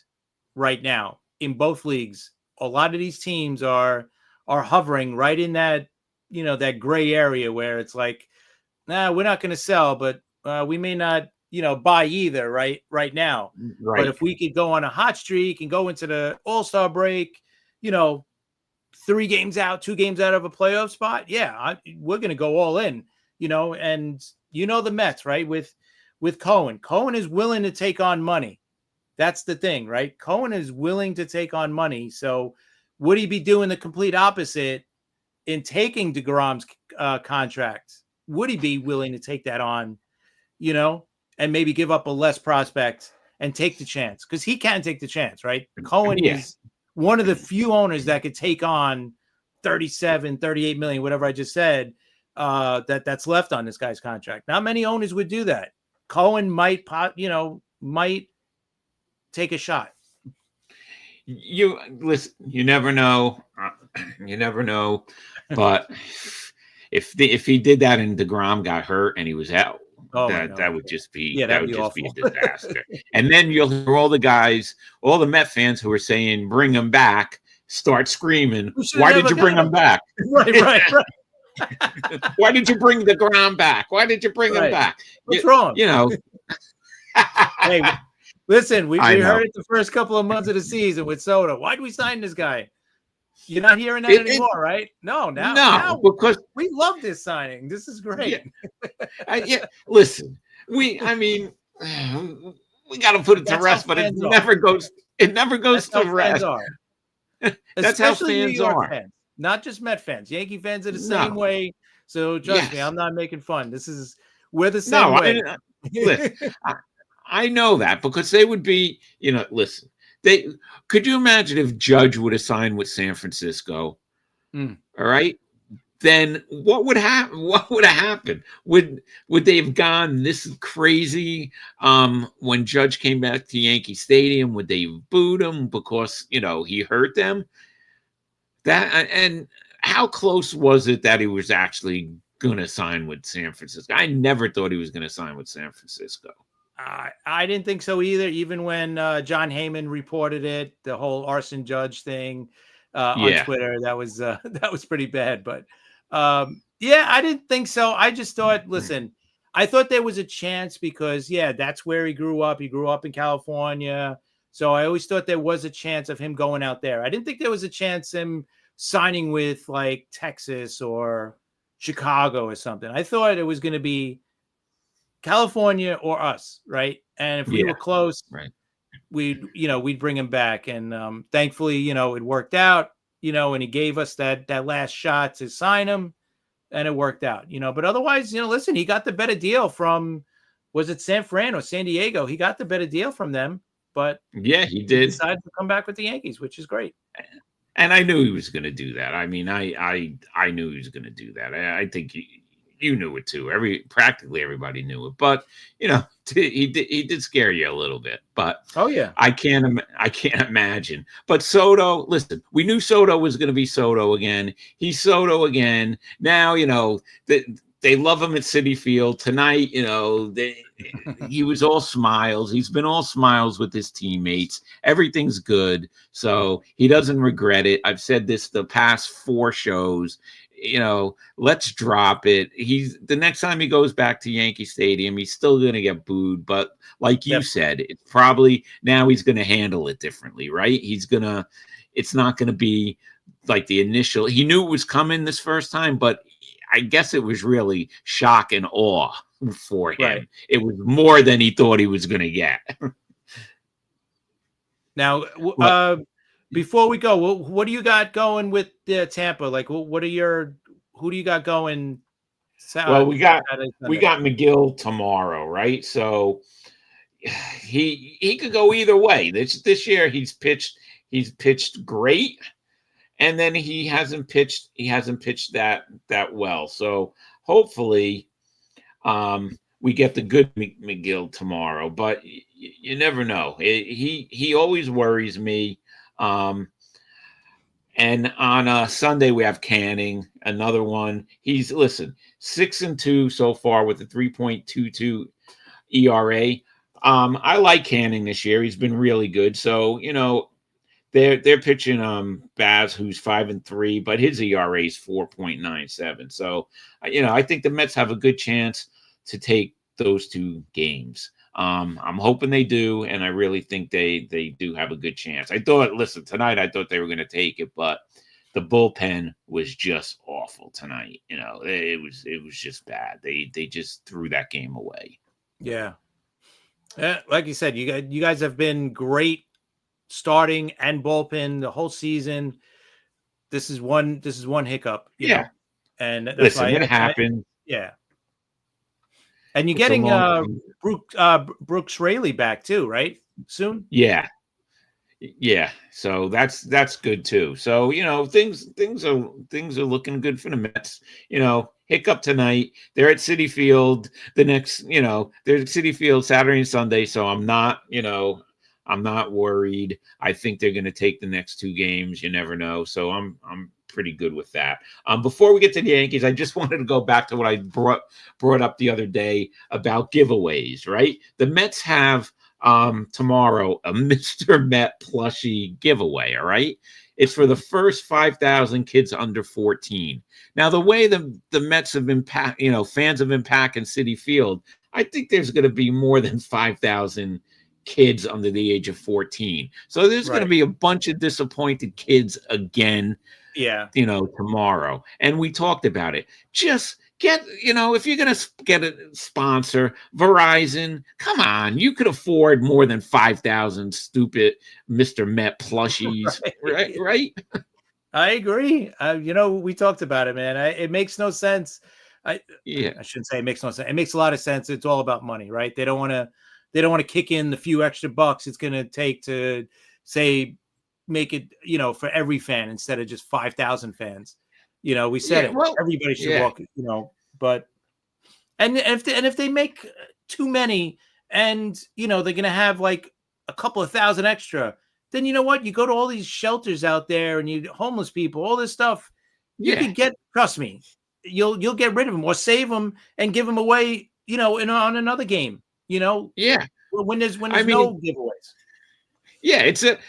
right now in both leagues. A lot of these teams are hovering right in that, that gray area where it's like, nah, we're not going to sell, but we may not, buy either right now. Right. But if we could go on a hot streak and go into the All-Star break, 3 games out, 2 games out of a playoff spot, we're going to go all in, and the Mets, right? With Cohen. Cohen is willing to take on money. That's the thing, right? Cohen is willing to take on money. So would he be doing the complete opposite in taking deGrom's contract? Would he be willing to take that on, and maybe give up a less prospect and take the chance? Because he can take the chance, right? Cohen is one of the few owners that could take on 37, 38 million, whatever I just said, that's left on this guy's contract. Not many owners would do that. Cohen might take a shot. You listen. You never know. You never know. But if he did that and DeGrom got hurt and he was out, that would just be a disaster. And then you'll hear all the guys, all the Met fans who are saying bring him back, start screaming. Why did you bring him back? Right. Why did you bring DeGrom back? Why did you bring him back? What's wrong? You know. Hey, listen, we heard it the first couple of months of the season with Soto. Why'd we sign this guy? You're not hearing that anymore, right? No, now because we love this signing. This is great. Yeah, listen, we got to put it to rest, but it never goes to rest. That's how fans are. Fans, not just Met fans. Yankee fans are the same way. So trust me, I'm not making fun. We're the same way. Listen, I know that because they would be, listen. Could you imagine if Judge would have signed with San Francisco? All right. Then what would happen? What would have happened? Would they have gone this crazy when Judge came back to Yankee Stadium? Would they have booed him because he hurt them? And how close was it that he was actually going to sign with San Francisco? I never thought he was going to sign with San Francisco. I didn't think so either. Even when John Heyman reported it, the whole Arson Judge thing on Twitter, that was pretty bad. But I didn't think so. I just thought, listen, I thought there was a chance because that's where he grew up. He grew up in California, so I always thought there was a chance of him going out there. I didn't think there was a chance him signing with like Texas or Chicago or something. I thought it was going to be California or us, right? And if we were close, right, we'd bring him back. And thankfully, it worked out, and he gave us that last shot to sign him, and it worked out, But otherwise, listen, he got the better deal from, was it San Fran or San Diego? He got the better deal from them, but he did. He decided to come back with the Yankees, which is great. And I knew he was going to do that. I mean, I knew he was going to do that. I think you knew it too. Practically everybody knew it, but he did scare you a little bit. But I can't imagine. But Soto, listen, we knew Soto was going to be Soto again. He's Soto again. Now they love him at Citi Field tonight. He was all smiles. He's been all smiles with his teammates. Everything's good, so he doesn't regret it. I've said this the past 4 shows. Let's drop it. The next time he goes back to Yankee Stadium, he's still going to get booed. But like you said, it's probably now he's going to handle it differently, right? It's not going to be like the initial. He knew it was coming this first time, but I guess it was really shock and awe for him. Right. It was more than he thought he was going to get. Now, before we go, what do you got going with Tampa? Like, who do you got going? Well, we got McGill tomorrow, right? So he could go either way. This year he's pitched great, and then he hasn't pitched that well. So hopefully, we get the good McGill tomorrow. But you never know. He always worries me. And on Sunday we have Canning, another one. He's 6-2 so far with a 3.22 ERA. I like Canning this year. He's been really good. So they're pitching Baz, who's 5-3, but his ERA is 4.97. So I think the Mets have a good chance to take those 2 games. I'm hoping they do, and I really think they do have a good chance. Tonight I thought they were going to take it, but the bullpen was just awful tonight. It was just bad. They just threw that game away. Yeah. Like you said, you guys have been great starting and bullpen the whole season. This is one hiccup. You know? And that's why it happened. Yeah. And you're getting Brooks Raley back too, right? Soon? Yeah. So that's good too. So things are looking good for the Mets. hiccup tonight. They're at Citi Field the next, they're at Citi Field Saturday and Sunday. So I'm not, I'm not worried. I think they're going to take the next 2 games. You never know. So I'm pretty good with that. Before we get to the Yankees, I just wanted to go back to what I brought up the other day about giveaways, right? The Mets have tomorrow a Mr. Met plushie giveaway, all right? It's for the first 5,000 kids under 14. Now, the way the Mets have been fans have been packing Citi Field, I think there's going to be more than 5,000 kids under the age of 14. So there's going to be a bunch of disappointed kids again. Yeah. Tomorrow. And we talked about it. Just get, if you're going to get a sponsor, Verizon, come on. You could afford more than 5,000 stupid Mr. Met plushies, right? I agree. We talked about it, man. It makes no sense. I shouldn't say it makes no sense. It makes a lot of sense. It's all about money, right? They don't want to kick in the few extra bucks it's going to take to say, make it, for every fan instead of just 5,000 fans. We said everybody should walk, but and if they make too many and they're going to have like a couple of thousand extra, then you know what? You go to all these shelters out there and you homeless people, all this stuff. You can get, trust me, you'll get rid of them or save them and give them away, on another game, when there's no giveaways. Yeah, it's a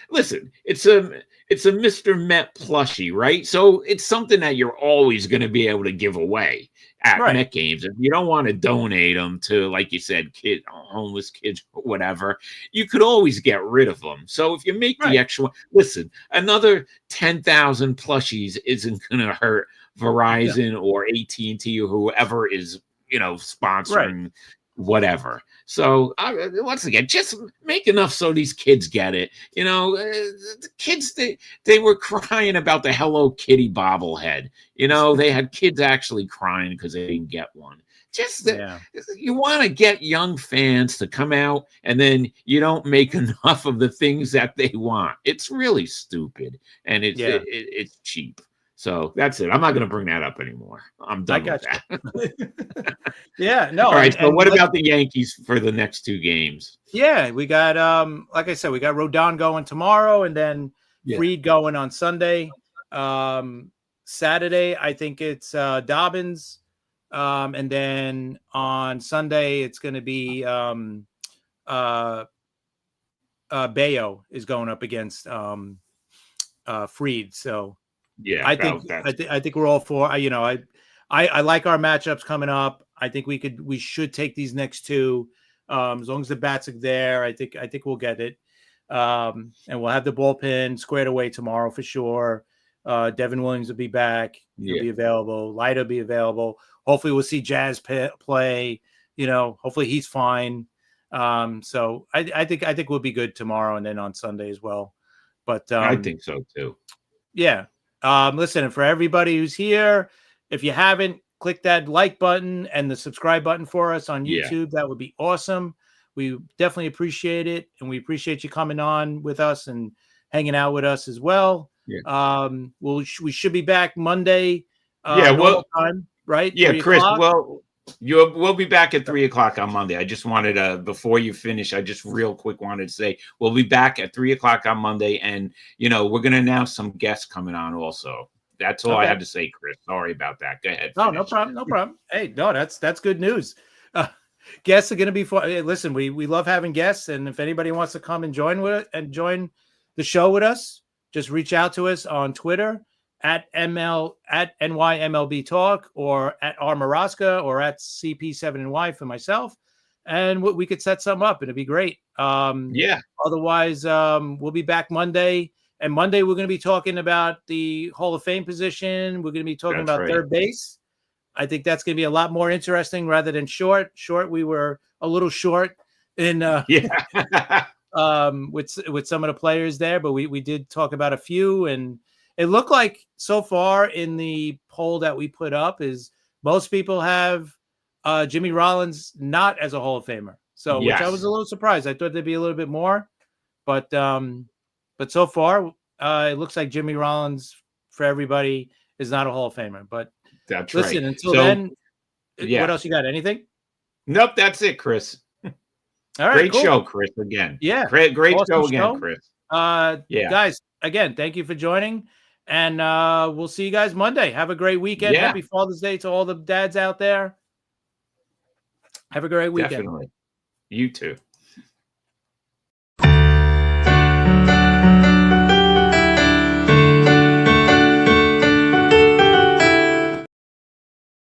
Mr. Met plushie, right? So it's something that you're always going to be able to give away at Met games. If you don't want to donate them to, like you said, homeless kids or whatever, you could always get rid of them. So if you make the extra, listen, another 10,000 plushies isn't going to hurt Verizon or AT&T or whoever is, sponsoring whatever. So once again, just make enough so these kids get it. The kids, they were crying about the Hello Kitty bobblehead. They had kids actually crying because they didn't get one. You want to get young fans to come out, and then you don't make enough of the things that they want. It's really stupid, and it's cheap. So that's it. I'm not going to bring that up anymore. I'm done with that. No. All right. So what about the Yankees for the next 2 games? Yeah, we got like I said, we got Rodon going tomorrow, and then Fried going on Sunday. Saturday, I think it's Dobbins, and then on Sunday it's going to be Bayo is going up against Fried. So. Yeah, I think we're all for. I like our matchups coming up. I think we should take these next 2, as long as the bats are there. I think we'll get it, and we'll have the bullpen squared away tomorrow for sure. Devin Williams will be back. He'll be available. Light will be available. Hopefully, we'll see Jazz play. Hopefully he's fine. So I think we'll be good tomorrow and then on Sunday as well. But I think so too. Yeah. Listen, and for everybody who's here, if you haven't, click that like button and the subscribe button for us on YouTube. That would be awesome. We definitely appreciate it, and we appreciate you coming on with us and hanging out with us as well. We should be back Monday. Time, right? Yeah, Chris. Well, we'll be back at 3:00 on Monday. I just wanted to, before you finish, I just real quick wanted to say we'll be back at 3:00 on Monday, and we're going to announce some guests coming on also. That's all I had to say, Chris. Sorry about that. Go ahead. No problem. Hey, no, that's good news. Guests are going to be fun. Hey, listen, we love having guests, and if anybody wants to come and join the show with us, just reach out to us on Twitter at NYMLB Talk, or at R Maraska, or at CP7NY for myself, and we could set something up and it'd be great. Otherwise, we'll be back Monday, and Monday we're going to be talking about the Hall of Fame position. We're going to be talking about third base. I think that's going to be a lot more interesting rather than short. We were a little short in with some of the players there, but we did talk about a few, and it looked like so far in the poll that we put up is most people have Jimmy Rollins not as a Hall of Famer. So, which I was a little surprised. I thought there'd be a little bit more, but so far it looks like Jimmy Rollins for everybody is not a Hall of Famer. But That's Listen, right. until So, then, yeah. what else you got? Anything? Nope, that's it, Chris. All right, Great cool. show, Chris, again. Yeah. Great Awesome show again, show. Chris. Yeah. Guys, again, thank you for joining. And we'll see you guys Monday. Have a great weekend. Yeah. Happy Father's Day to all the dads out there. Have a great weekend. Definitely. You too.